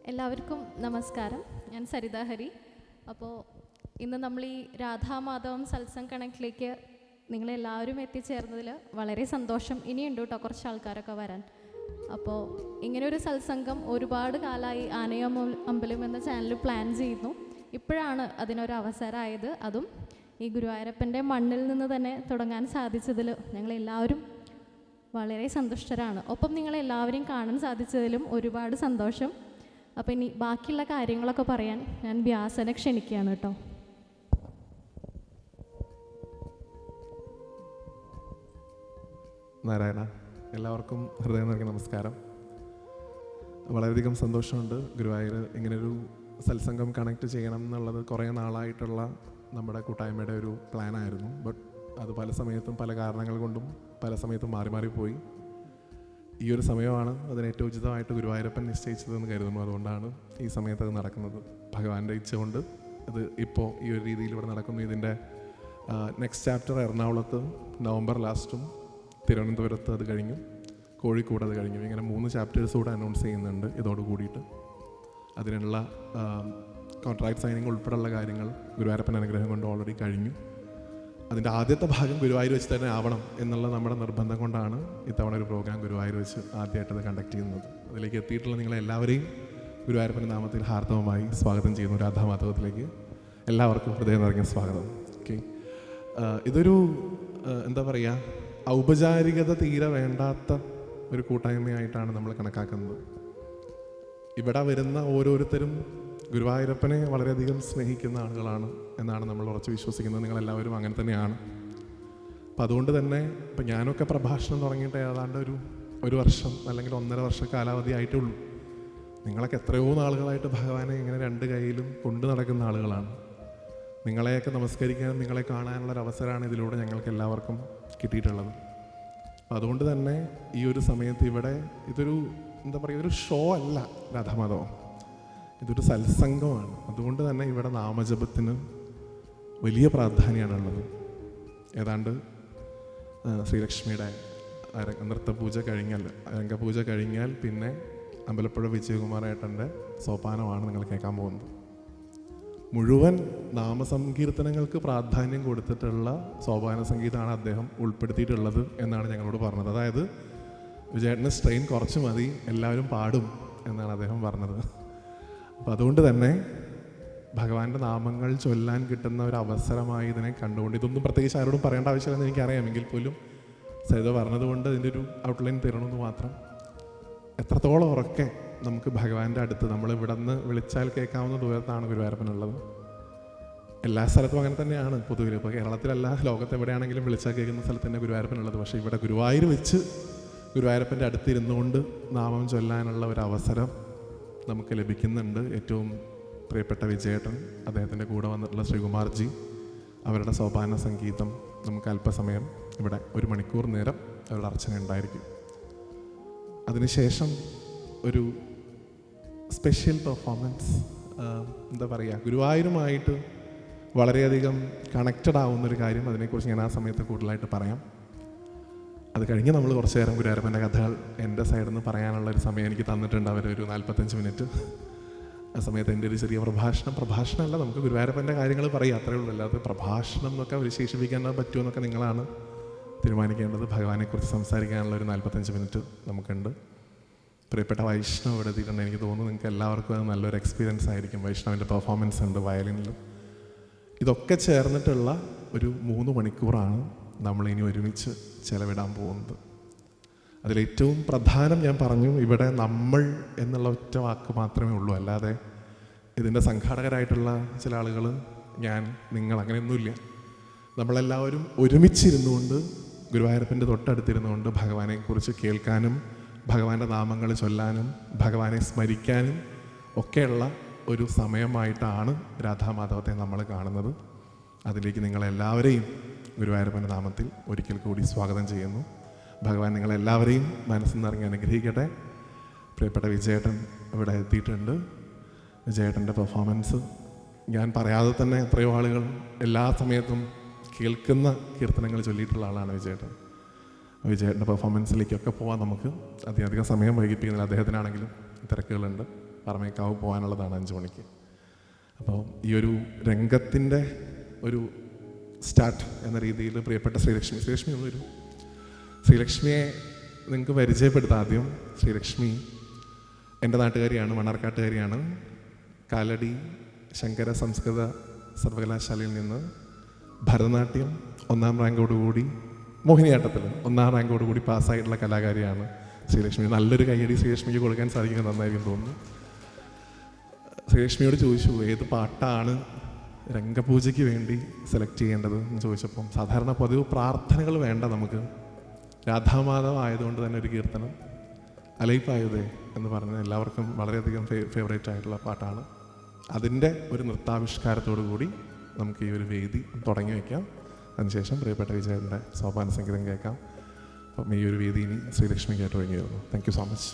എല്ലാവർക്കും നമസ്കാരം. ഞാൻ സരിത ഹരി. അപ്പോൾ ഇന്ന് നമ്മൾ ഈ രാധാമാധവം സത്സംഗ് കണക്റ്റിലേക്ക് നിങ്ങളെല്ലാവരും എത്തിച്ചേർന്നതിൽ വളരെ സന്തോഷം. ഇനിയുണ്ട് കേട്ടോ കുറച്ച് ആൾക്കാരൊക്കെ വരാൻ. അപ്പോൾ ഇങ്ങനെയൊരു സത്സംഗം ഒരുപാട് കാലമായി ആനയം അമ്പലം എന്ന ചാനൽ പ്ലാൻ ചെയ്യുന്നു. ഇപ്പോഴാണ് അതിനൊരു അവസരമായത്. അതും ഈ ഗുരുവായൂരപ്പൻ്റെ മണ്ണിൽ നിന്ന് തന്നെ തുടങ്ങാൻ സാധിച്ചതിൽ ഞങ്ങളെല്ലാവരും വളരെ സന്തുഷ്ടരാണ്. ഒപ്പം നിങ്ങളെല്ലാവരെയും കാണാൻ സാധിച്ചതിലും ഒരുപാട് സന്തോഷം. അപ്പോൾ ഇനി ബാക്കിയുള്ള കാര്യങ്ങളൊക്കെ പറയാൻ ഞാൻ വ്യാസനെ ക്ഷണിക്കുകയാണ് കേട്ടോ. നാരായണ, എല്ലാവർക്കും ഹൃദയം നിറഞ്ഞ നമസ്കാരം. വളരെയധികം സന്തോഷമുണ്ട്. ഗുരുവായൂർ ഇങ്ങനൊരു സത്സംഗം കണക്ട് ചെയ്യണം എന്നുള്ളത് കുറേ നാളായിട്ടുള്ള നമ്മുടെ കൂട്ടായ്മയുടെ ഒരു പ്ലാനായിരുന്നു. ബട്ട് അത് പല സമയത്തും പല കാരണങ്ങൾ കൊണ്ടും പല സമയത്തും മാറി മാറിപ്പോയി. ഈ ഒരു സമയമാണ് അതിന് ഏറ്റവും ഉചിതമായിട്ട് ഗുരുവായൂരപ്പൻ നിശ്ചയിച്ചതെന്ന് കരുതുന്നു. അതുകൊണ്ടാണ് ഈ സമയത്ത് അത് നടക്കുന്നത്. ഭഗവാന്റെ ഇച്ഛ കൊണ്ട് ഇത് ഇപ്പോൾ ഈ ഒരു രീതിയിൽ ഇവിടെ നടക്കുന്നു. ഇതിൻ്റെ നെക്സ്റ്റ് ചാപ്റ്റർ എറണാകുളത്ത് നവംബർ ലാസ്റ്റും, തിരുവനന്തപുരത്ത് അത് കഴിഞ്ഞു, കോഴിക്കോട് അത് കഴിഞ്ഞു. ഇങ്ങനെ 3 ചാപ്റ്റേഴ്സ് കൂടെ അനൗൺസ് ചെയ്യുന്നുണ്ട് ഇതോട് കൂടിയിട്ട്. അതിനുള്ള കോൺട്രാക്ട് സൈനിങ് ഉൾപ്പെടെയുള്ള കാര്യങ്ങൾ ഗുരുവായൂരപ്പൻ അനുഗ്രഹം കൊണ്ട് ഓൾറെഡി കഴിഞ്ഞു. അതിൻ്റെ ആദ്യത്തെ ഭാഗം ഗുരുവായൂർ വെച്ച് തന്നെ ആവണം എന്നുള്ള നമ്മുടെ നിർബന്ധം കൊണ്ടാണ് ഇത്തവണ ഒരു പ്രോഗ്രാം ഗുരുവായൂർ വെച്ച് ആദ്യമായിട്ടത് കണ്ടക്ട് ചെയ്യുന്നത്. അതിലേക്ക് എത്തിയിട്ടുള്ള നിങ്ങളെല്ലാവരെയും ഗുരുവായൂരപ്പൻ്റെ നാമത്തിൽ ഹാർദവമായി സ്വാഗതം ചെയ്യുന്നു. രാധാമാധവത്തിലേക്ക് എല്ലാവർക്കും ഹൃദയം നിറഞ്ഞ സ്വാഗതം. ഓക്കെ, ഇതൊരു എന്താ പറയുക, ഔപചാരികത തീരെ വേണ്ടാത്ത ഒരു കൂട്ടായ്മയായിട്ടാണ് നമ്മൾ കണക്കാക്കുന്നത്. ഇവിടെ വരുന്ന ഓരോരുത്തരും ഗുരുവായൂരപ്പനെ വളരെയധികം സ്നേഹിക്കുന്ന ആളുകളാണ് എന്നാണ് നമ്മൾ ഉറച്ച് വിശ്വസിക്കുന്നത്. നിങ്ങളെല്ലാവരും അങ്ങനെ തന്നെയാണ്. അപ്പം അതുകൊണ്ട് തന്നെ ഇപ്പം ഞാനൊക്കെ പ്രഭാഷണം തുടങ്ങിയിട്ട് ഏതാണ്ട് ഒരു വർഷം അല്ലെങ്കിൽ 1.5 വർഷ കാലാവധി ആയിട്ടുള്ളൂ. നിങ്ങളൊക്കെ എത്രയോ നാളുകളായിട്ട് ഭഗവാനെ ഇങ്ങനെ 2 കൈയിലും കൊണ്ടു നടക്കുന്ന ആളുകളാണ്. നിങ്ങളെയൊക്കെ നമസ്കരിക്കാനും നിങ്ങളെ കാണാനുള്ളൊരു അവസരമാണ് ഇതിലൂടെ ഞങ്ങൾക്ക് എല്ലാവർക്കും കിട്ടിയിട്ടുള്ളത്. അപ്പം അതുകൊണ്ട് തന്നെ ഈ ഒരു സമയത്ത് ഇവിടെ ഇതൊരു എന്താ പറയുക, ഒരു ഷോ അല്ല രാധാമാധവം, ഇതൊരു സത്സംഗമാണ്. അതുകൊണ്ട് തന്നെ ഇവിടെ നാമജപത്തിന് വലിയ പ്രാധാന്യമാണുള്ളത്. ഏതാണ്ട് ശ്രീലക്ഷ്മിയുടെ നൃത്തപൂജ കഴിഞ്ഞാൽ, രംഗപൂജ കഴിഞ്ഞാൽ പിന്നെ അമ്പലപ്പുഴ വിജയകുമാരേട്ടൻ്റെ സോപാനമാണ് നിങ്ങൾ കേൾക്കാൻ പോകുന്നത്. മുഴുവൻ നാമസങ്കീർത്തനങ്ങൾക്ക് പ്രാധാന്യം കൊടുത്തിട്ടുള്ള സോപാന സംഗീതമാണ് അദ്ദേഹം ഉൾപ്പെടുത്തിയിട്ടുള്ളത് എന്നാണ് ഞങ്ങളോട് പറഞ്ഞത്. അതായത് വിജയേട്ടന് സ്ട്രെയിൻ കുറച്ച് മതി, എല്ലാവരും പാടും എന്നാണ് അദ്ദേഹം പറഞ്ഞത്. അപ്പോൾ അതുകൊണ്ട് തന്നെ ഭഗവാന്റെ നാമങ്ങൾ ചൊല്ലാൻ കിട്ടുന്ന ഒരു അവസരമായി ഇതിനെ കണ്ടുകൊണ്ട്, ഇതൊന്നും പ്രത്യേകിച്ച് ആരോടും പറയേണ്ട ആവശ്യമില്ലെന്ന് എനിക്കറിയാമെങ്കിൽ പോലും സരിത പറഞ്ഞതുകൊണ്ട് ഇതിൻ്റെ ഒരു ഔട്ട്ലൈൻ തരണമെന്ന് മാത്രം. എത്രത്തോളം ഉറക്കെ നമുക്ക് ഭഗവാന്റെ അടുത്ത്, നമ്മൾ ഇവിടെ നിന്ന് വിളിച്ചാൽ കേൾക്കാവുന്ന ദൂരത്താണ് ഗുരുവായൂരപ്പനുള്ളത്. എല്ലാ സ്ഥലത്തും അങ്ങനെ തന്നെയാണ് പൊതുവിൽ. ഇപ്പോൾ കേരളത്തിലല്ല, ലോകത്തെവിടെയാണെങ്കിലും വിളിച്ചാൽ കേൾക്കുന്ന സ്ഥലത്ത് തന്നെ ഗുരുവായൂരപ്പനുള്ളത്. പക്ഷേ ഇവിടെ ഗുരുവായൂർ വെച്ച് ഗുരുവായൂരപ്പൻ്റെ അടുത്തിരുന്നുകൊണ്ട് നാമം ചൊല്ലാനുള്ള ഒരു അവസരം നമുക്ക് ലഭിക്കുന്നുണ്ട്. ഏറ്റവും പ്രിയപ്പെട്ട വിജയേട്ടൻ, അദ്ദേഹത്തിൻ്റെ കൂടെ വന്നിട്ടുള്ള ശ്രീകുമാർജി, അവരുടെ സോപാന സംഗീതം നമുക്ക് അല്പസമയം ഇവിടെ 1 മണിക്കൂർ നേരം അവരുടെ അർച്ചന ഉണ്ടായിരിക്കും. അതിനുശേഷം ഒരു സ്പെഷ്യൽ പെർഫോമൻസ്, എന്താ പറയുക, ഗുരുവായൂരുമായിട്ട് വളരെയധികം കണക്റ്റഡ് ആവുന്നൊരു കാര്യം, അതിനെക്കുറിച്ച് ഞാൻ ആ സമയത്ത് കൂടുതലായിട്ട് പറയാം. അത് കഴിഞ്ഞ് നമ്മൾ കുറച്ച് നേരം ഗുരുവായൂരപ്പൻ്റെ കഥകൾ എൻ്റെ സൈഡിൽ നിന്ന് പറയാനുള്ളൊരു സമയം എനിക്ക് തന്നിട്ടുണ്ട് അവരൊരു 45 മിനിറ്റ്. ആ സമയത്ത് എൻ്റെ ഒരു ചെറിയ പ്രഭാഷണമല്ല, നമുക്ക് ഗുരുവായൂരപ്പൻ്റെ കാര്യങ്ങൾ പറയാം, അത്രയേ ഉള്ളൂ. അല്ലാതെ പ്രഭാഷണം എന്നൊക്കെ വിശേഷിപ്പിക്കാൻ പറ്റുമോ എന്നൊക്കെ നിങ്ങളാണ് തീരുമാനിക്കേണ്ടത്. ഭഗവാനെക്കുറിച്ച് സംസാരിക്കാനുള്ള ഒരു 45 മിനിറ്റ് നമുക്കുണ്ട്. പ്രിയപ്പെട്ട വൈഷ്ണവ് ഇവിടെ എത്തിയിട്ടുണ്ട്. എനിക്ക് തോന്നുന്നു നിങ്ങൾക്ക് എല്ലാവർക്കും അത് നല്ലൊരു എക്സ്പീരിയൻസ് ആയിരിക്കും. വൈഷ്ണവിൻ്റെ പെർഫോമൻസ് ഉണ്ട് വയലിനിലും. ഇതൊക്കെ ചേർന്നിട്ടുള്ള ഒരു 3 മണിക്കൂറാണ് നമ്മളിനി ഒരുമിച്ച് ചെലവിടാൻ പോകുന്നത്. അതിലേറ്റവും പ്രധാനം ഞാൻ പറഞ്ഞു, ഇവിടെ നമ്മൾ എന്നുള്ള ഒറ്റ വാക്ക് മാത്രമേ ഉള്ളൂ. അല്ലാതെ ഇതിൻ്റെ സംഘാടകരായിട്ടുള്ള ചില ആളുകൾ, ഞാൻ, നിങ്ങൾ, അങ്ങനെയൊന്നുമില്ല. നമ്മളെല്ലാവരും ഒരുമിച്ചിരുന്നുകൊണ്ട് ഗുരുവായൂരപ്പൻ്റെ തൊട്ടടുത്തിരുന്നുകൊണ്ട് ഭഗവാനെക്കുറിച്ച് കേൾക്കാനും ഭഗവാന്റെ നാമങ്ങൾ ചൊല്ലാനും ഭഗവാനെ സ്മരിക്കാനും ഒക്കെയുള്ള ഒരു സമയമായിട്ടാണ് രാധാമാധവത്തെ നമ്മൾ കാണുന്നത്. അതിലേക്ക് നിങ്ങളെല്ലാവരെയും ഗുരുവായൂരപ്പൻ്റെ നാമത്തിൽ ഒരിക്കൽ കൂടി സ്വാഗതം ചെയ്യുന്നു. ഭഗവാൻ നിങ്ങളെല്ലാവരെയും മനസ്സിൽ നിന്നിറങ്ങി അനുഗ്രഹിക്കട്ടെ. പ്രിയപ്പെട്ട വിജയേട്ടൻ ഇവിടെ എത്തിയിട്ടുണ്ട്. വിജയേട്ടൻ്റെ പെർഫോമൻസ് ഞാൻ പറയാതെ തന്നെ എത്രയോ ആളുകൾ എല്ലാ സമയത്തും കേൾക്കുന്ന കീർത്തനങ്ങൾ ചൊല്ലിയിട്ടുള്ള ആളാണ് വിജയേട്ടൻ. വിജയേട്ടൻ്റെ പെർഫോമൻസിലേക്കൊക്കെ പോകാൻ നമുക്ക് അധികം സമയം വൈകിപ്പിക്കുന്നില്ല. അദ്ദേഹത്തിനാണെങ്കിലും തിരക്കുകളുണ്ട്. പാറമേക്കാവ് പോകാനുള്ളതാണ് 5 മണിക്ക്. അപ്പോൾ ഈ ഒരു രംഗത്തിൻ്റെ ഒരു സ്റ്റാർട്ട് എന്ന രീതിയിൽ പ്രിയപ്പെട്ട ശ്രീലക്ഷ്മി എന്നൊരു ശ്രീലക്ഷ്മിയെ നിങ്ങൾക്ക് പരിചയപ്പെടുത്താം. ആദ്യം ശ്രീലക്ഷ്മി എൻ്റെ നാട്ടുകാരിയാണ്, മണ്ണാർക്കാട്ടുകാരിയാണ്. കാലടി ശങ്കര സംസ്കൃത സർവകലാശാലയിൽ നിന്ന് ഭരതനാട്യം 1ാം റാങ്കോടുകൂടി, മോഹിനിയാട്ടത്തിൽ 1ാം റാങ്കോടുകൂടി പാസ്സായിട്ടുള്ള കലാകാരിയാണ് ശ്രീലക്ഷ്മി. നല്ലൊരു കയ്യടി ശ്രീലക്ഷ്മിക്ക് കൊടുക്കാൻ സാധിക്കുന്നത് നന്നായിരിക്കും തോന്നുന്നു. ശ്രീലക്ഷ്മിയോട് ചോദിച്ചു ഏത് പാട്ടാണ് രംഗപൂജയ്ക്ക് വേണ്ടി സെലക്ട് ചെയ്യേണ്ടത് എന്ന് ചോദിച്ചപ്പം സാധാരണ പതിവ് പ്രാർത്ഥനകൾ വേണ്ട, നമുക്ക് രാധാമാധവ ആയതുകൊണ്ട് തന്നെ ഒരു കീർത്തനം അലൈപ്പായുതേ എന്ന് പറഞ്ഞ എല്ലാവർക്കും വളരെയധികം ഫേവറേറ്റ് ആയിട്ടുള്ള പാട്ടാണ്. അതിൻ്റെ ഒരു നൃത്താവിഷ്കാരത്തോടു കൂടി നമുക്ക് ഈ ഒരു വേദി തുടങ്ങി വയ്ക്കാം. അതിനുശേഷം പ്രിയപ്പെട്ട വിജയൻ്റെ സോപാന സംഗീതം കേൾക്കാം. അപ്പം ഈ ഒരു വേദി ഇനി ശ്രീലക്ഷ്മിക്കായിട്ട് തുടങ്ങി വരുന്നു. Thank you so much.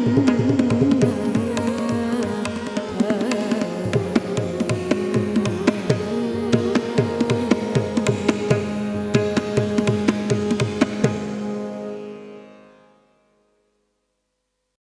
Thank you.